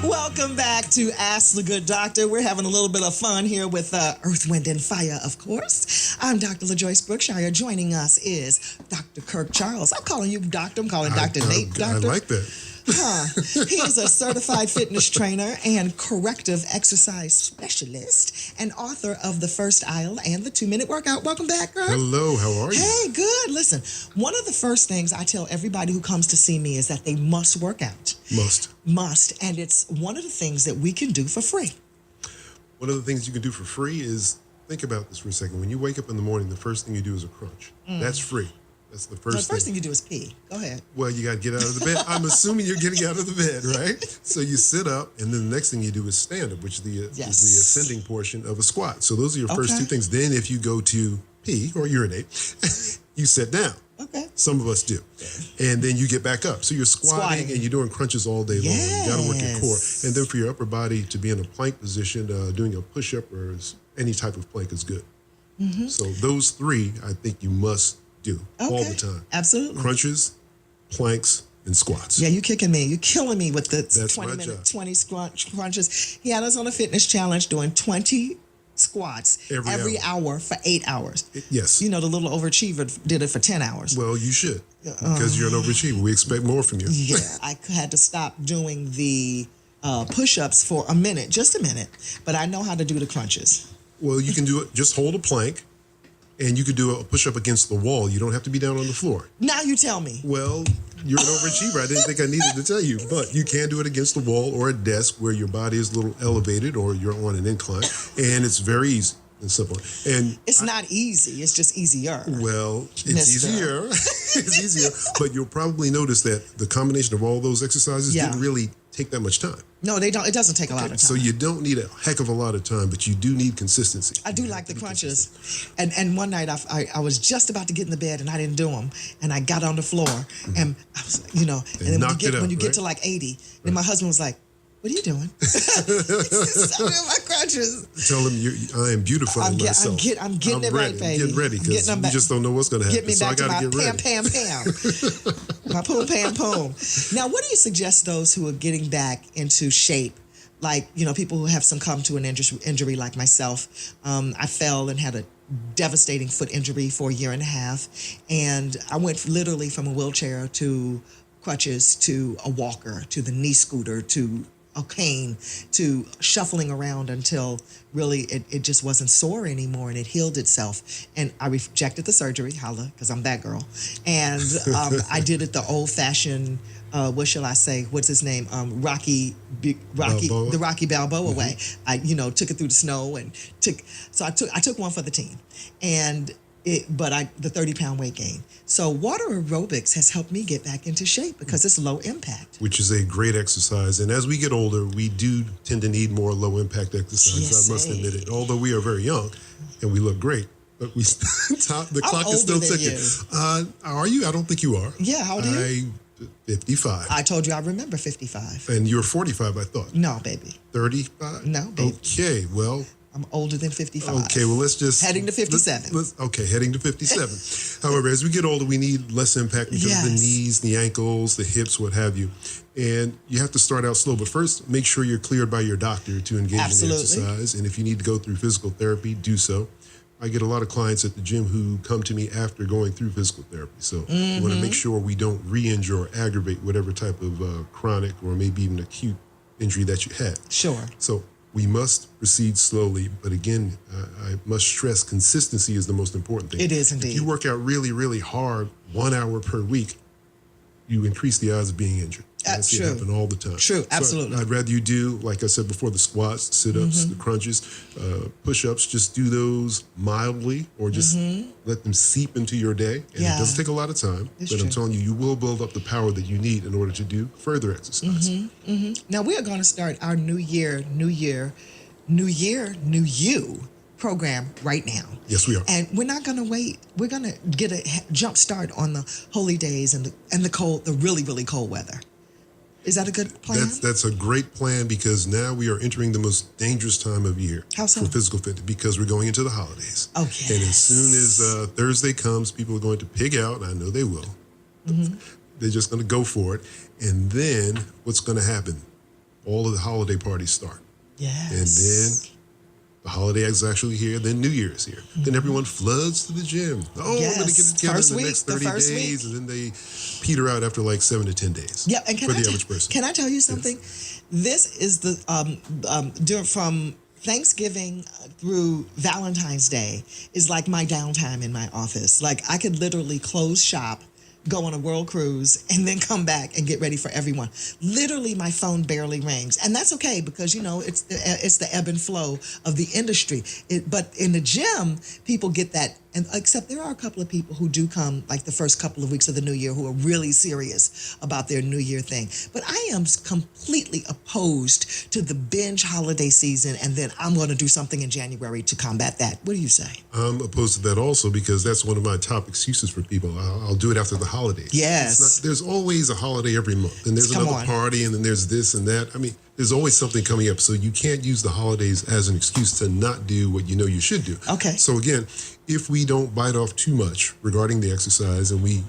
Welcome back to Ask the Good Doctor. We're having a little bit of fun here with Earth, Wind, and Fire, of course. I'm Dr. LaJoyce Brookshire. Joining us is Dr. Kirk Charles. I'm calling you doctor. I'm calling Dr. Nate doctor. I like that. He is a certified fitness trainer and corrective exercise specialist and author of The First Aisle and The 2-Minute Workout. Welcome back, Kirk. Hello, how are you? Hey, good. Listen, one of the first things I tell everybody who comes to see me is that they must work out. Must. And it's one of the things that we can do for free. One of the things you can do for free is, think about this for a second. When you wake up in the morning, the first thing you do is a crunch. That's free. That's the first thing. The first thing you do is pee. Go ahead. Well, you got to get out of the bed. I'm assuming you're getting out of the bed, right? So you sit up, and then the next thing you do is stand up, which is the ascending portion of a squat. So those are your first two things. Then if you go to pee or urinate, you sit down. Okay. Some of us do. And then you get back up. So you're squatting and you're doing crunches all day long. You got to work your core. And then for your upper body to be in a plank position, doing a push-up or any type of plank is good. So those three, I think you must do all the time. Absolutely. Crunches, planks, and squats. Yeah, you're kicking me. You're killing me with the That's 20 crunches. He had us on a fitness challenge doing 20 squats every hour for 8 hours. Yes. You know, the little overachiever did it for 10 hours. Well, you should, because you're an overachiever. We expect more from you. Yeah, I had to stop doing the push-ups for a minute, just a minute, but I know how to do the crunches. Well, you can do it. Just hold a plank, and you can do a push-up against the wall. You don't have to be down on the floor. Now you tell me. Well, you're an overachiever. I didn't think I needed to tell you, but you can do it against the wall or a desk where your body is a little elevated or you're on an incline, and it's very easy and simple. And it's not easy. It's just easier. Well, it's easier. It's easier, but you'll probably notice that the combination of all those exercises didn't really take that much time. No, they don't. It doesn't take a lot of time. So you don't need a heck of a lot of time, but you do need consistency. I do like the crunches. And one night I was just about to get in the bed and I didn't do them. And I got on the floor and I was, and then when you get to like 80, then my husband was like, "What are you doing?" I'm doing my crunches. Tell him I am beautifying myself. I'm getting it right, baby. I'm getting ready because you just don't know what's going to happen. Get me back to my pam. My poom, pam, poom. Now, what do you suggest those who are getting back into shape? Like, people who have come to an injury like myself. I fell and had a devastating foot injury for a year and a half. And I went literally from a wheelchair to crutches to a walker to the knee scooter to a cane to shuffling around until really it just wasn't sore anymore and it healed itself. And I rejected the surgery, holla, because I'm that girl. And I did it the old-fashioned, what shall I say? What's his name? Rocky Balboa way. I took it through the snow and I took one for the team. And the 30-pound weight gain. So water aerobics has helped me get back into shape because it's low impact. Which is a great exercise. And as we get older, we do tend to need more low impact exercise. Yes, I must admit it. Although we are very young and we look great, but the clock is still ticking. Are you? I don't think you are. Yeah, how old are you? 55. I told you I remember 55. And you're 45, I thought. No, baby. 35? No, baby. Okay, well. I'm older than 55. Okay, well, let's just... Heading to 57. Heading to 57. However, as we get older, we need less impact because of the knees, the ankles, the hips, what have you. And you have to start out slow. But first, make sure you're cleared by your doctor to engage in the exercise. And if you need to go through physical therapy, do so. I get a lot of clients at the gym who come to me after going through physical therapy. So we want to make sure we don't re-injure or aggravate whatever type of chronic or maybe even acute injury that you had. Sure. So we must proceed slowly, but again, I must stress consistency is the most important thing. It is indeed. If you work out really, really hard, 1 hour per week, you increase the odds of being injured. I see it happen all the time. True, absolutely. So I'd rather you do, like I said before, the squats, sit-ups, the crunches, push-ups. Just do those mildly or just let them seep into your day. And it doesn't take a lot of time, but I'm telling you, you will build up the power that you need in order to do further exercise. Now, we are going to start our new year, new you program right now. Yes, we are. And we're not going to wait. We're going to get a jump start on the holy days and the really, really cold weather. Is that a good plan? That's a great plan because now we are entering the most dangerous time of year for physical fitness because we're going into the holidays. Okay. And as soon as Thursday comes, people are going to pig out, and I know they will. They're just going to go for it. And then what's going to happen? all of the holiday parties start. Yes. And then the holiday is actually here, then New Year's here. Then everyone floods to the gym. Oh, Yes. we're going to get together First in the week, next the 30 first days, week. and then they peter out after like 7 to 10 days. Yeah, and for the average person. Can I tell you something? This is the from Thanksgiving through Valentine's Day is like my downtime in my office. Like I could literally close shop, go on a world cruise, and then come back and get ready for everyone. Literally, my phone barely rings, and that's okay because it's the ebb and flow of the industry. But in the gym, people get that, and except there are a couple of people who do come like the first couple of weeks of the new year who are really serious about their New Year thing. But I am completely opposed to the binge holiday season, and then I'm going to do something in January to combat that. What do you say? I'm opposed to that also because that's one of my top excuses for people. I'll do it after the holidays. Yes. There's always a holiday every month, and there's another party, and then there's this and that. I mean, there's always something coming up, so you can't use the holidays as an excuse to not do what you know you should do. Okay. So again, if we don't bite off too much regarding the exercise, and we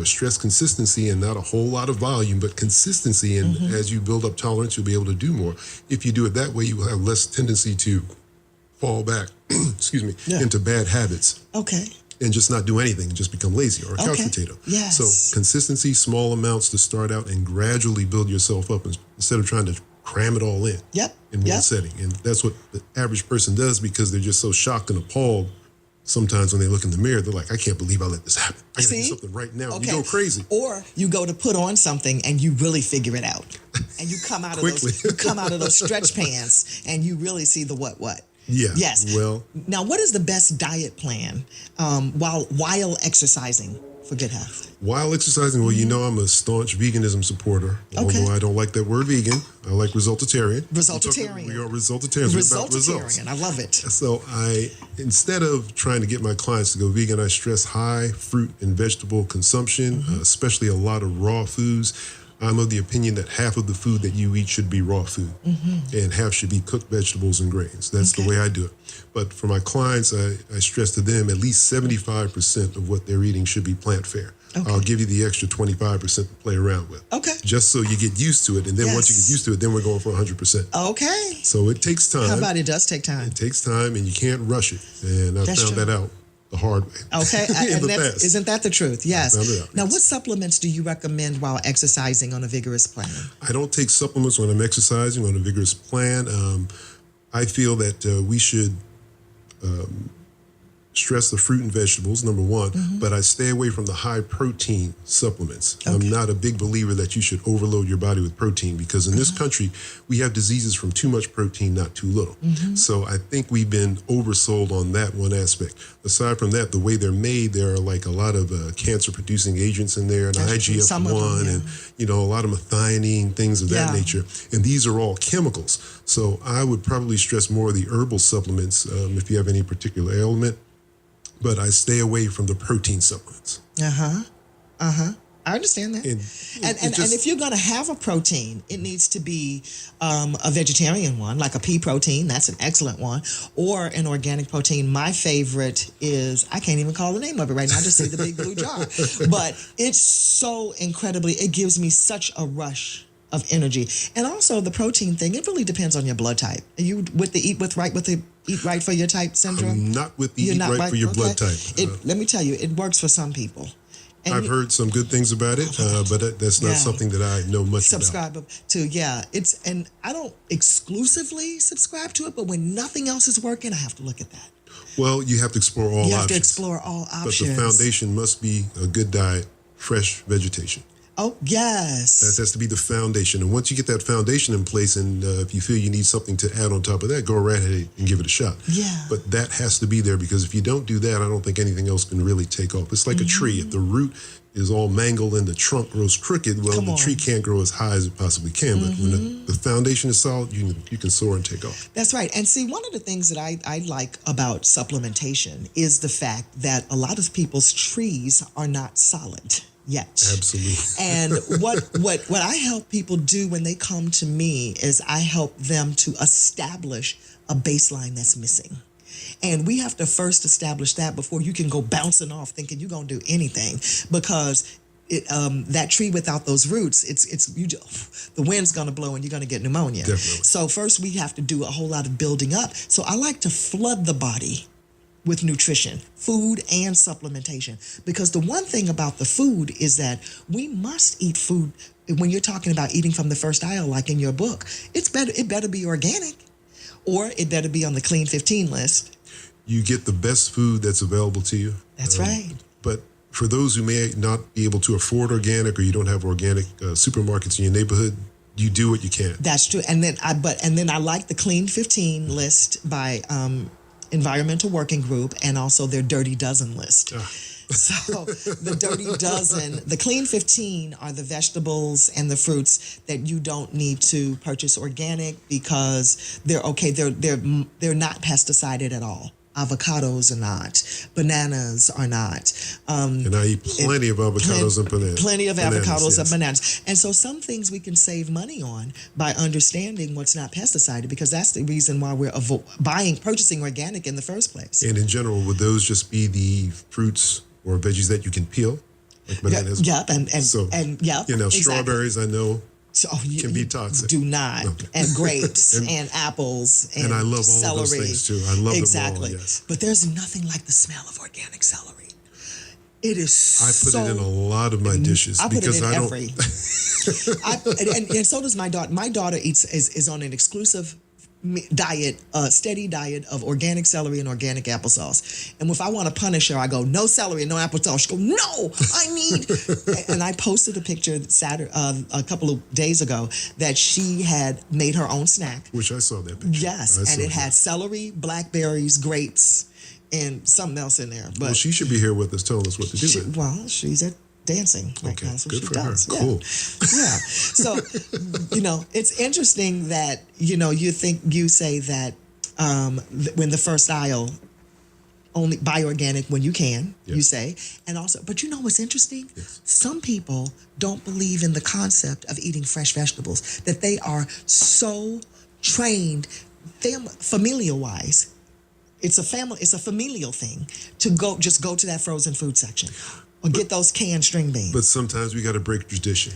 stress consistency and not a whole lot of volume, but consistency, and as you build up tolerance, you'll be able to do more. If you do it that way, you will have less tendency to fall back, excuse me, into bad habits. Okay. And just not do anything, and just become lazy or a couch potato. Yes. So consistency, small amounts to start out, and gradually build yourself up instead of trying to cram it all in one setting. And that's what the average person does because they're just so shocked and appalled. Sometimes when they look in the mirror, they're like, I can't believe I let this happen. I gotta do something right now. Okay. You go crazy. Or you go to put on something and you really figure it out. And you come out of those stretch pants and you really see the what. Yeah. Yes. Well. Now, what is the best diet plan while exercising for good health? While exercising, well, you know I'm a staunch veganism supporter. Although I don't like that word vegan. I like resultitarian. Resultitarian. We are resultitarians. We're about results. I love it. So instead of trying to get my clients to go vegan, I stress high fruit and vegetable consumption, especially a lot of raw foods. I'm of the opinion that half of the food that you eat should be raw food and half should be cooked vegetables and grains. That's the way I do it. But for my clients, I stress to them at least 75% of what they're eating should be plant fare. Okay. I'll give you the extra 25% to play around with. Okay. Just so you get used to it. And then once you get used to it, then we're going for 100%. Okay. So it takes time. How about it does take time? It takes time and you can't rush it. And I found that out the hard way. Okay. In the past. Isn't that the truth? Yes. Now, what supplements do you recommend while exercising on a vigorous plan? I don't take supplements when I'm exercising on a vigorous plan. I feel that we should stress the fruit and vegetables, number one, but I stay away from the high protein supplements. Okay. I'm not a big believer that you should overload your body with protein because in this country, we have diseases from too much protein, not too little. So I think we've been oversold on that one aspect. Aside from that, the way they're made, there are like a lot of cancer-producing agents in there, and IGF-1, and a lot of methionine, things of that nature. And these are all chemicals. So I would probably stress more of the herbal supplements if you have any particular ailment. But I stay away from the protein supplements. I understand that. And if you're going to have a protein, it needs to be a vegetarian one, like a pea protein. That's an excellent one. Or an organic protein. My favorite is, I can't even call the name of it right now. I just see the big blue jar. But it's so incredibly, it gives me such a rush of energy. And also the protein thing, it really depends on your blood type. Are you with the eat right for your type syndrome? I'm not with the eat right for your blood type. Let me tell you, it works for some people. And I've heard some good things about it, but that's not something that I know much about. Subscribe to, and I don't exclusively subscribe to it, but when nothing else is working, I have to look at that. Well, you have to explore all options. You have to explore all options. But the foundation must be a good diet, fresh vegetation. Oh, yes. That has to be the foundation. And once you get that foundation in place, and if you feel you need something to add on top of that, go right ahead and give it a shot. Yeah. But that has to be there because if you don't do that, I don't think anything else can really take off. It's like a tree. If the root is all mangled and the trunk grows crooked, well, the tree can't grow as high as it possibly can. But when the foundation is solid, you can soar and take off. That's right. And see, one of the things that I like about supplementation is the fact that a lot of people's trees are not solid yet. Absolutely. And what I help people do when they come to me is I help them to establish a baseline that's missing. And we have to first establish that before you can go bouncing off thinking you're going to do anything, because that tree without those roots, the wind's going to blow and you're going to get pneumonia. Definitely. So first we have to do a whole lot of building up. So I like to flood the body with nutrition, food and supplementation. Because the one thing about the food is that we must eat food. When you're talking about eating from the first aisle, like in your book, it better be organic, or it better be on the Clean 15 list. You get the best food that's available to you. That's right. But for those who may not be able to afford organic, or you don't have organic supermarkets in your neighborhood, you do what you can. That's true. And then I like the Clean 15 list by Environmental Working Group, and also their Dirty Dozen list. So the Dirty Dozen, the Clean 15 are the vegetables and the fruits that you don't need to purchase organic because they're okay. They're not pesticided at all. Avocados are not. Bananas are not. And I eat plenty of avocados and bananas. Plenty of avocados and yes. bananas. And so some things we can save money on by understanding what's not pesticided, because that's the reason why we're purchasing organic in the first place. And in general, would those just be the fruits or veggies that you can peel? Like bananas? Yep. And yep. You know, exactly. Strawberries, I know. So can be toxic. Do not. Okay. And grapes and apples and I love all celery. of those things too. I love exactly. them all, yes. But there's nothing like the smell of organic celery. It is I put it in a lot of my dishes. I put because it in I don't... every. and so does my daughter. My daughter is on an exclusive diet, steady diet of organic celery and organic applesauce. And if I want to punish her, I go, no celery and no applesauce. She go, no, I need. And I posted a picture a couple of days ago that she had made her own snack. Which I saw that picture. Yes, and it had celery, blackberries, grapes, and something else in there. But well, she should be here with us telling us what to do. Well, she's at dancing right now, so good she for does. her. Cool. Yeah. So, it's interesting that, you say that when the first aisle, only buy organic when you can, yes. you say. And also, but what's interesting? Yes. Some people don't believe in the concept of eating fresh vegetables, that they are so trained, familial-wise. It's a familial thing to go to that frozen food section. Or get those canned string beans. But sometimes we got to break tradition.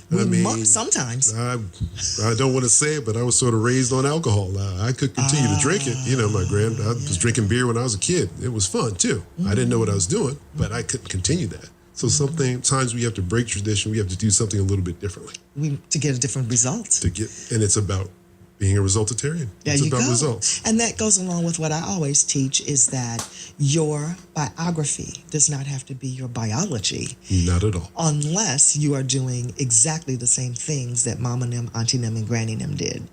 Sometimes. I don't want to say it, but I was sort of raised on alcohol. I could continue to drink it. I was drinking beer when I was a kid. It was fun too. I didn't know what I was doing, but I couldn't continue that. So sometimes we have to break tradition. We have to do something a little bit differently. To get a different result. And it's about being a resultatarian. It's about results. And that goes along with what I always teach, is that your biography does not have to be your biology. Not at all. Unless you are doing exactly the same things that Mama and them, Auntie and them, and Granny and them did.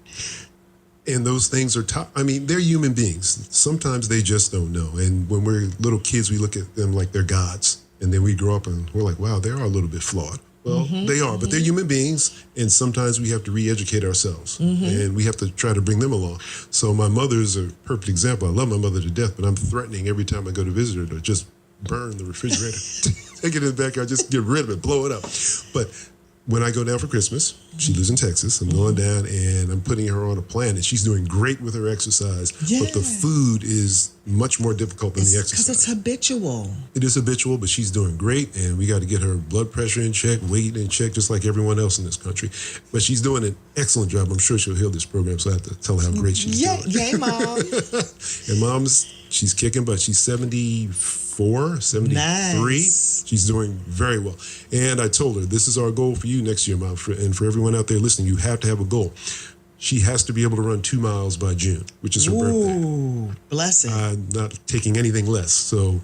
And those things are they're human beings. Sometimes they just don't know. And when we're little kids, we look at them like they're gods. And then we grow up and we're like, wow, they are a little bit flawed. Well, they are, but they're human beings, and sometimes we have to re-educate ourselves, and we have to try to bring them along. So my mother is a perfect example. I love my mother to death, but I'm threatening every time I go to visit her to just burn the refrigerator. Take it in the backyard, just get rid of it, blow it up. But when I go down for Christmas, she lives in Texas, I'm going down and I'm putting her on a plan, and she's doing great with her exercise, but the food is much more difficult than the exercise. Because it's habitual. It is habitual, but she's doing great, and we got to get her blood pressure in check, weight in check, just like everyone else in this country. But she's doing an excellent job. I'm sure she'll hear this program, so I have to tell her how great she's doing. Yay, Mom. And she's kicking butt. She's 74, 73. Nice. She's doing very well. And I told her, this is our goal for you next year, Mom. And for everyone out there listening, you have to have a goal. She has to be able to run 2 miles by June, which is her birthday. Ooh, blessing. I'm not taking anything less. So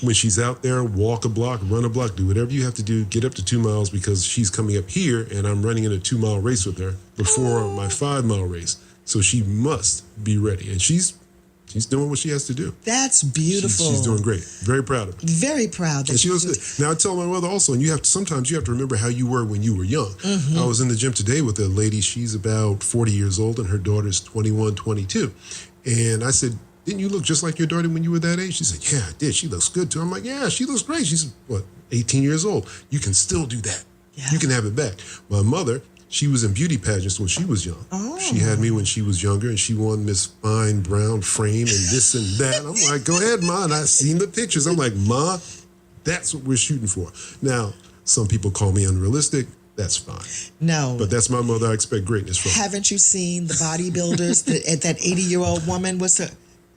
when she's out there, walk a block, run a block, do whatever you have to do, get up to 2 miles, because she's coming up here and I'm running in a 2-mile race with her before my 5-mile race. So she must be ready. And she's doing what she has to do. That's beautiful. She's doing great. Very proud of her. Very proud. And she looks good. Now I tell my mother also, and sometimes you have to remember how you were when you were young. I was in the gym today with a lady. She's about 40 years old, and her daughter's 21, 22. And I said, didn't you look just like your daughter when you were that age? She said, yeah, I did. She looks good too. I'm like, yeah, she looks great. She's 18 years old. You can still do that. Yeah. You can have it back. My mother, she was in beauty pageants when she was young. She had me when she was younger, and she won Miss Fine Brown Frame and this and that. I'm like, go ahead, Ma. And I've seen the pictures. I'm like, Ma, that's what we're shooting for. Now, Some people call me unrealistic. That's fine. No. But that's my mother. I expect greatness from. Haven't you seen the bodybuilders? That 80-year-old woman, what's her?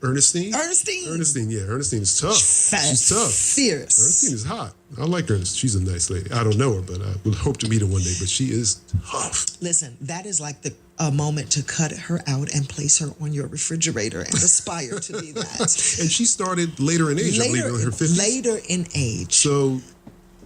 Ernestine? Yeah. Ernestine is tough. She's tough. Fierce. Ernestine is hot. I like Ernestine. She's a nice lady. I don't know her, but I would hope to meet her one day. But she is tough. Listen, that is like a moment to cut her out and place her on your refrigerator and aspire to be that. And she started later in age, I believe, in her 50s. Later in age. So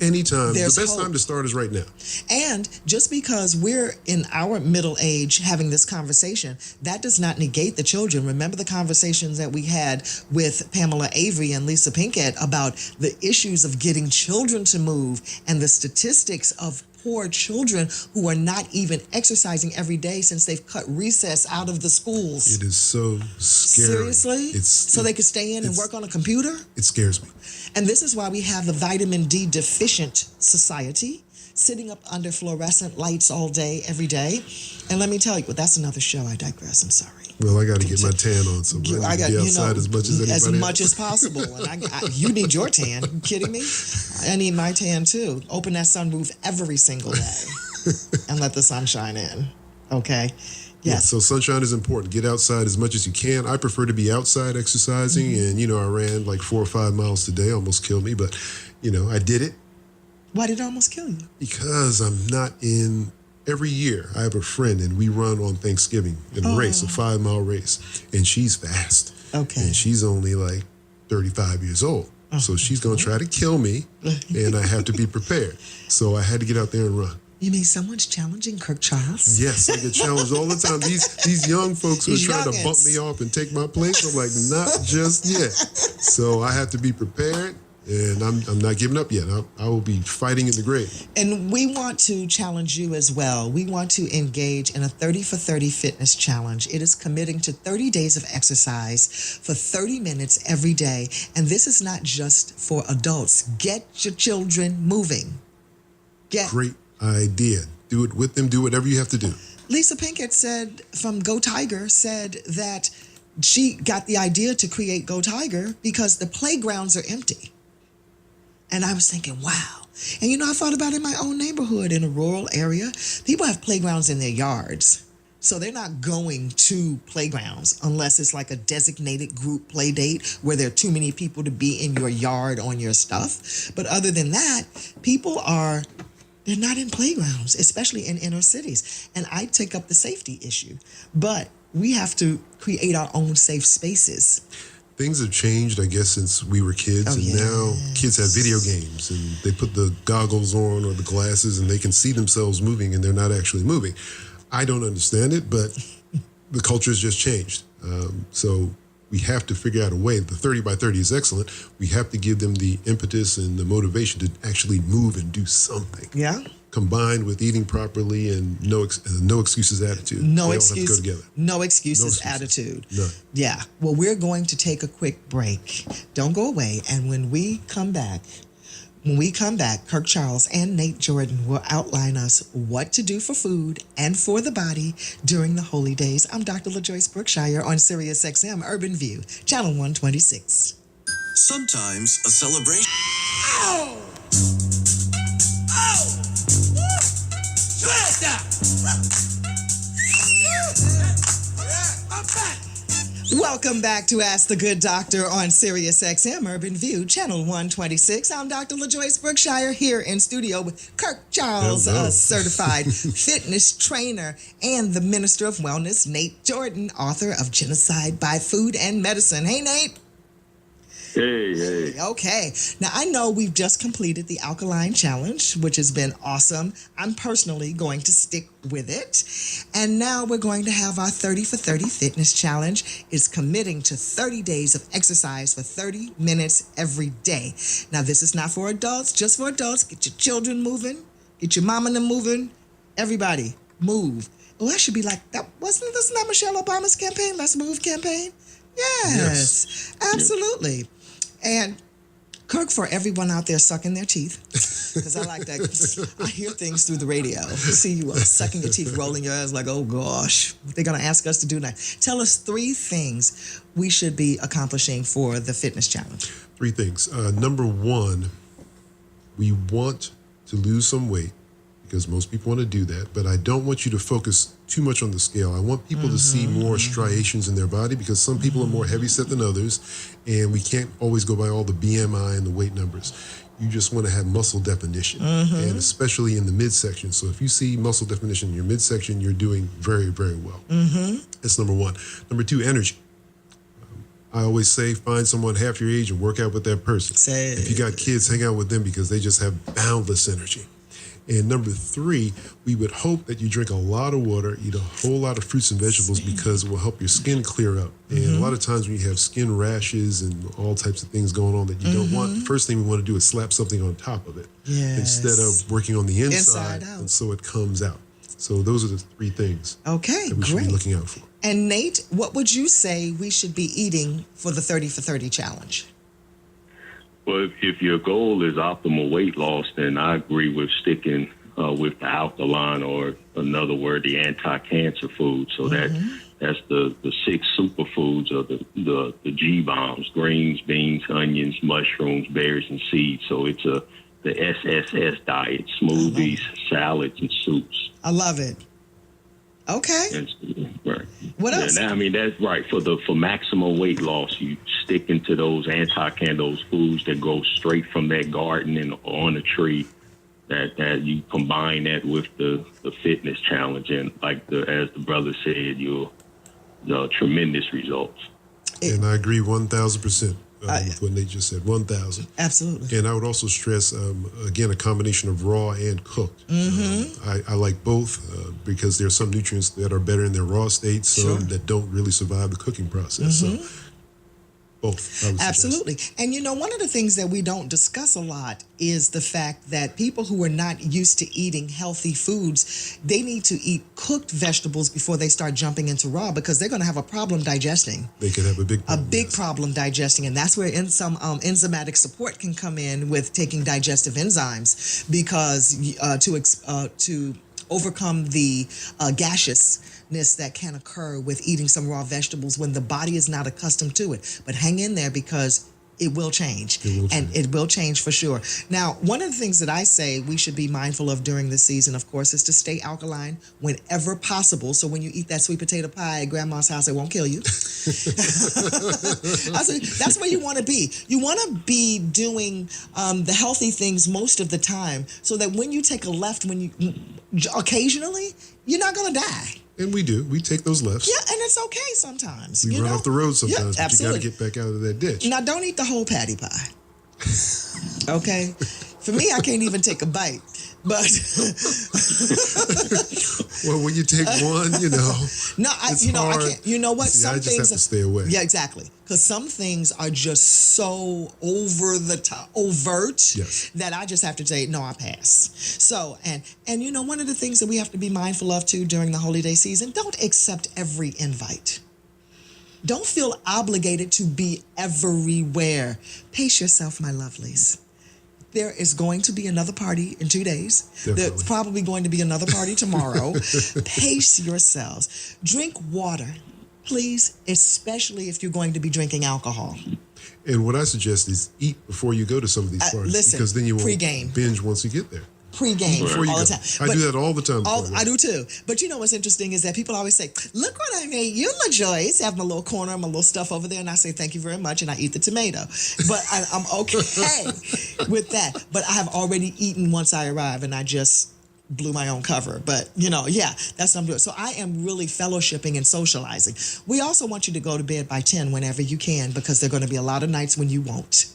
anytime. There's the best hope. time to start is right now. And just because we're in our middle age having this conversation, that does not negate the children. Remember the conversations that we had with Pamela Avery and Lisa Pinkett about the issues of getting children to move and the statistics of poor children who are not even exercising every day since they've cut recess out of the schools. It is so scary. Seriously? So they could stay in and work on a computer? It scares me. And this is why we have the vitamin D deficient society sitting up under fluorescent lights all day, every day. And let me tell you, that's another show. I digress. I'm sorry. Well, I got to get my tan on, so I got to be outside as much as anybody as else. much as possible. And you need your tan. You kidding me? I need my tan too. Open that sunroof every single day and let the sun shine in. Okay. Yeah, so sunshine is important. Get outside as much as you can. I prefer to be outside exercising, and I ran like 4 or 5 miles today. Almost killed me, but I did it. Why did it almost kill you? Because I'm not in. Every year, I have a friend, and we run on Thanksgiving in a race, a 5-mile race, and she's fast. Okay. And she's only like 35 years old. So she's going to try to kill me, and I have to be prepared. So I had to get out there and run. You mean someone's challenging Kirk Charles? Yes, I get challenged all the time. These young folks who are trying to bump me off and take my place, I'm like, not just yet. So I have to be prepared. And I'm not giving up yet. I will be fighting in the grave. And we want to challenge you as well. We want to engage in a 30 for 30 fitness challenge. It is committing to 30 days of exercise for 30 minutes every day. And this is not just for adults. Get your children moving. Great idea. Do it with them. Do whatever you have to do. Lisa Pinkett said from Go Tiger said that she got the idea to create Go Tiger because the playgrounds are empty. And I was thinking, wow. And I thought about in my own neighborhood in a rural area, people have playgrounds in their yards. So they're not going to playgrounds unless it's like a designated group play date where there are too many people to be in your yard on your stuff. But other than that, they're not in playgrounds, especially in inner cities. And I take up the safety issue. But we have to create our own safe spaces. Things have changed, I guess, since we were kids. Now kids have video games and they put the goggles on or the glasses and they can see themselves moving and they're not actually moving. I don't understand it, but the culture has just changed. So we have to figure out a way. The 30 by 30 is excellent. We have to give them the impetus and the motivation to actually move and do something. Yeah. Combined with eating properly and no excuses attitude. No they excuse. all have to go together. No excuses attitude. None. Yeah. Well, we're going to take a quick break. Don't go away. And when we come back, Kirk Charles and Nate Jordan will outline us what to do for food and for the body during the holy days. I'm Dr. LaJoyce Brookshire on SiriusXM Urban View, Channel 126. Sometimes a celebration. Ow! Oh! Welcome back to Ask the Good Doctor on SiriusXM Urban View, Channel 126. I'm Dr. LaJoyce Brookshire here in studio with Kirk Charles, a certified fitness trainer, and the Minister of Wellness, Nate Jordan, author of Genocide by Food and Medicine. Hey, Nate. Hey. Okay. Now, I know we've just completed the Alkaline Challenge, which has been awesome. I'm personally going to stick with it. And now we're going to have our 30 for 30 Fitness Challenge. It's committing to 30 days of exercise for 30 minutes every day. Now, this is not for adults, just for adults. Get your children moving. Get your mom and them moving. Everybody, move. Oh, that should be like, wasn't this not Michelle Obama's campaign? Let's Move campaign? Yes. Absolutely. And Kirk, for everyone out there sucking their teeth, because I like that. I hear things through the radio. See you sucking your teeth, rolling your eyes like, oh gosh, they're going to ask us to do that. Tell us 3 things we should be accomplishing for the fitness challenge. 3 things. Number 1, we want to lose some weight, because most people want to do that, but I don't want you to focus too much on the scale. I want people to see more striations in their body, because some people are more heavy set than others, and we can't always go by all the BMI and the weight numbers. You just want to have muscle definition, and especially in the midsection. So if you see muscle definition in your midsection, you're doing very, very well. That's number one. Number two, energy. I always say, find someone half your age and work out with that person. If you got kids, hang out with them, because they just have boundless energy. And number three, we would hope that you drink a lot of water, eat a whole lot of fruits and vegetables, because it will help your skin clear up. And a lot of times when you have skin rashes and all types of things going on that you don't want, the first thing we want to do is slap something on top of it instead of working on the inside out. and so it comes out. So those are the three things that we should be looking out for. And Nate, what would you say we should be eating for the 30 for 30 challenge? Well, if your goal is optimal weight loss, then I agree with sticking with the alkaline, or another word, the anti-cancer food. So that's the 6 superfoods, or the G bombs: greens, beans, onions, mushrooms, berries, and seeds. So it's the SSS diet: smoothies, salads, and soups. I love it. Okay. Right. What else? I mean, that's right. For maximum weight loss, you stick into those those foods that grow straight from that garden and on a tree. That you combine that with the fitness challenge, and as the brother said, you'll tremendous results. And I agree 1,000% with what Nate just said. 1,000. Absolutely. And I would also stress, again, a combination of raw and cooked. I like both because there are some nutrients that are better in their raw state, some that don't really survive the cooking process. So both, I would Absolutely. suggest. And one of the things that we don't discuss a lot is the fact that people who are not used to eating healthy foods, they need to eat cooked vegetables before they start jumping into raw, because they're going to have a problem digesting. They could have a big problem. Problem digesting. And that's where some enzymatic support can come in with taking digestive enzymes, because to overcome the gaseousness that can occur with eating some raw vegetables when the body is not accustomed to it. But hang in there, because it will change. And it will change for sure. Now, one of the things that I say we should be mindful of during this season, of course, is to stay alkaline whenever possible. So when you eat that sweet potato pie at grandma's house, it won't kill you. That's where you want to be. You want to be doing the healthy things most of the time, so that when you take a left, occasionally, you're not going to die. And we do. We take those lefts. Yeah, and it's okay sometimes. We run off the road sometimes, but you got to get back out of that ditch. Now, don't eat the whole patty pie. Okay? For me, I can't even take a bite. But well, when you take one, no, I can't. You know what? See, some I just things have to stay away. Yeah, exactly. Because some things are just so over the top, overt, that I just have to say, no, I pass. So, and one of the things that we have to be mindful of too during the holiday season: don't accept every invite. Don't feel obligated to be everywhere. Pace yourself, my lovelies. There is going to be another party in 2 days. Definitely. There's probably going to be another party tomorrow. Pace yourselves. Drink water, please, especially if you're going to be drinking alcohol. And what I suggest is eat before you go to some of these parties, because then you won't binge once you get there. Pre-game all the time. I do that all the time. I do too. But what's interesting is that people always say, look what I made you, LaJoyce. I have my little corner, my little stuff over there, and I say, thank you very much, and I eat the tomato. But I'm okay with that. But I have already eaten once I arrive, and I just blew my own cover. But, that's what I'm doing. So I am really fellowshipping and socializing. We also want you to go to bed by 10 whenever you can, because there are going to be a lot of nights when you won't.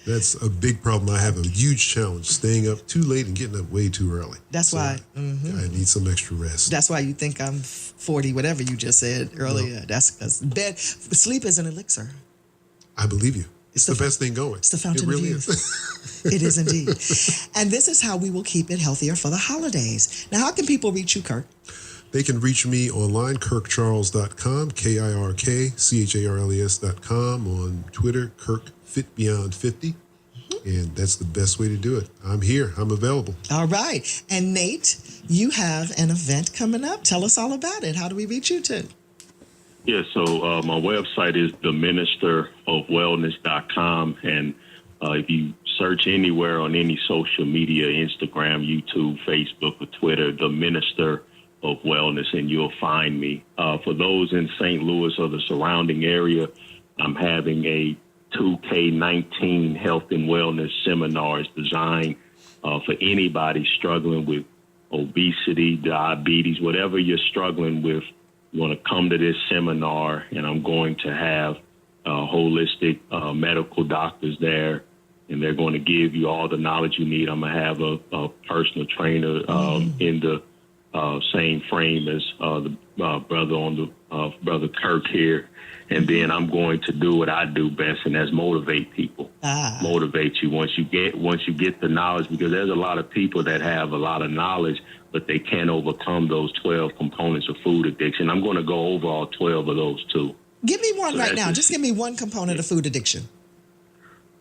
That's a big problem. I have a huge challenge, staying up too late and getting up way too early. That's why. I need some extra rest. That's why you think I'm 40, whatever you just said earlier. No. That's because sleep is an elixir. I believe you. It's the best thing going. It's the fountain of youth. It is indeed. And this is how we will keep it healthier for the holidays. Now, how can people reach you, Kirk? They can reach me online, kirkcharles.com, KirkCharles.com, on Twitter, KirkFitBeyond50. And that's the best way to do it. I'm here. I'm available. All right. And Nate, you have an event coming up. Tell us all about it. How do we reach you too? Yeah, so my website is theministerofwellness.com. And if you search anywhere on any social media, Instagram, YouTube, Facebook, or Twitter, the Minister of Wellness, and you'll find me. For those in St. Louis or the surrounding area, I'm having a 2K19 health and wellness seminars designed for anybody struggling with obesity, diabetes, whatever you're struggling with. You want to come to this seminar, and I'm going to have holistic medical doctors there, and they're going to give you all the knowledge you need. I'm going to have a personal trainer in the same frame as the brother on the brother Kirk here. And then I'm going to do what I do best, and that's motivate people. Motivate you once you get the knowledge, because there's a lot of people that have a lot of knowledge, but they can't overcome those 12 components of food addiction. I'm going to go over all 12 of those too. Give me one right now. Just give me one component of food addiction.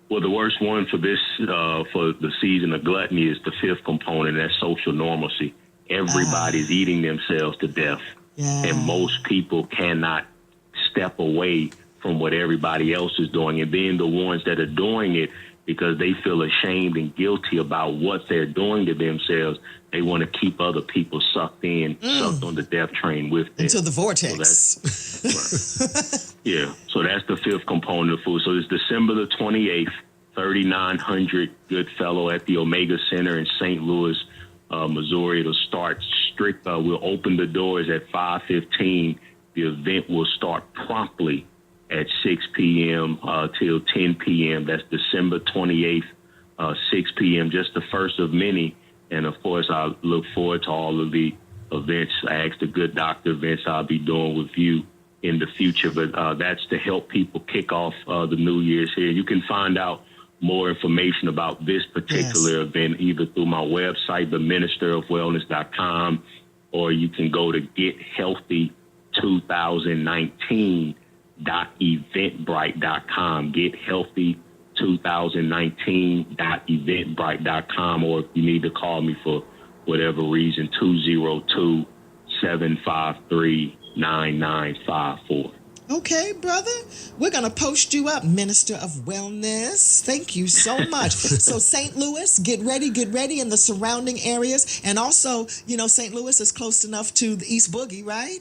Well, the worst one for this for the season of gluttony is the fifth component. That's social normalcy. Everybody's eating themselves to death, and most people cannot step away from what everybody else is doing. And then the ones that are doing it because they feel ashamed and guilty about what they're doing to themselves, they want to keep other people sucked on the death train with them. Into the vortex. So that's the fifth component of food. So it's December the 28th, 3900 Goodfellow at the Omega Center in St. Louis, Missouri. It'll start strict. We'll open the doors at 5:15. The event will start promptly at 6 p.m. Till 10 p.m. That's December 28th, 6 p.m., just the first of many. And, of course, I look forward to all of the events, Ask the Good Doctor events I'll be doing with you in the future. But that's to help people kick off the New Year's here. You can find out more information about this particular event either through my website, theministerofwellness.com, or you can go to gethealthy2019.eventbrite.com, gethealthy2019.eventbrite.com, or if you need to call me for whatever reason, 202-753-9954. Okay, brother. We're going to post you up, Minister of Wellness. Thank you so much. So St. Louis, get ready in the surrounding areas. And also, St. Louis is close enough to the East Boogie, right?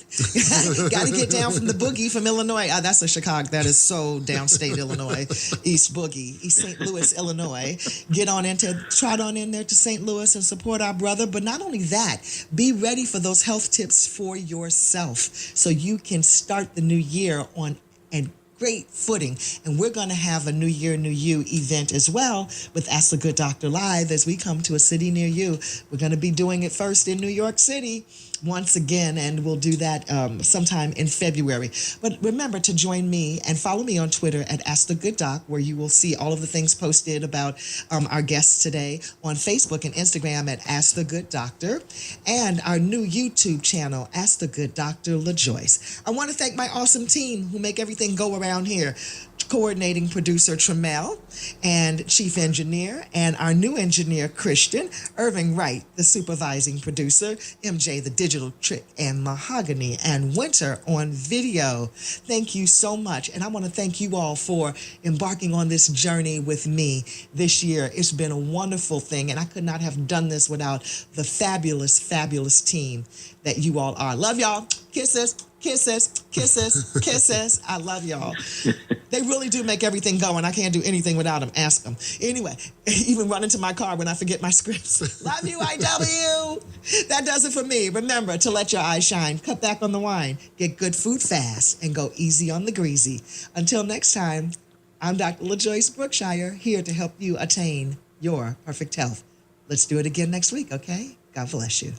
Got to get down from the Boogie from Illinois. That's a Chicago. That is so downstate Illinois. East Boogie, East St. Louis, Illinois. Trot on in there to St. Louis and support our brother. But not only that, be ready for those health tips for yourself so you can start the new year on a great footing. And we're going to have a New Year, New You event as well with Ask the Good Doctor Live as we come to a city near you. We're going to be doing it first in New York City once again, and we'll do that sometime in February. But remember to join me and follow me on Twitter at Ask the Good Doc, where you will see all of the things posted about our guests today, on Facebook and Instagram at Ask the Good Doctor, and our new YouTube channel, Ask the Good Doctor LaJoyce. I want to thank my awesome team who make everything go around here. Coordinating producer Tramel and chief engineer, and our new engineer Christian, Irving Wright, the supervising producer, MJ the digital trick, and Mahogany and Winter on video. Thank you so much, and I want to thank you all for embarking on this journey with me this year. It's been a wonderful thing, and I could not have done this without the fabulous, fabulous team that you all are. Love y'all. Kisses. Kisses, kisses, kisses. I love y'all. They really do make everything go, and I can't do anything without them. Ask them. Anyway, even run into my car when I forget my scripts. Love you, IW. That does it for me. Remember to let your eyes shine. Cut back on the wine. Get good food fast, and go easy on the greasy. Until next time, I'm Dr. LaJoyce Brookshire, here to help you attain your perfect health. Let's do it again next week, okay? God bless you.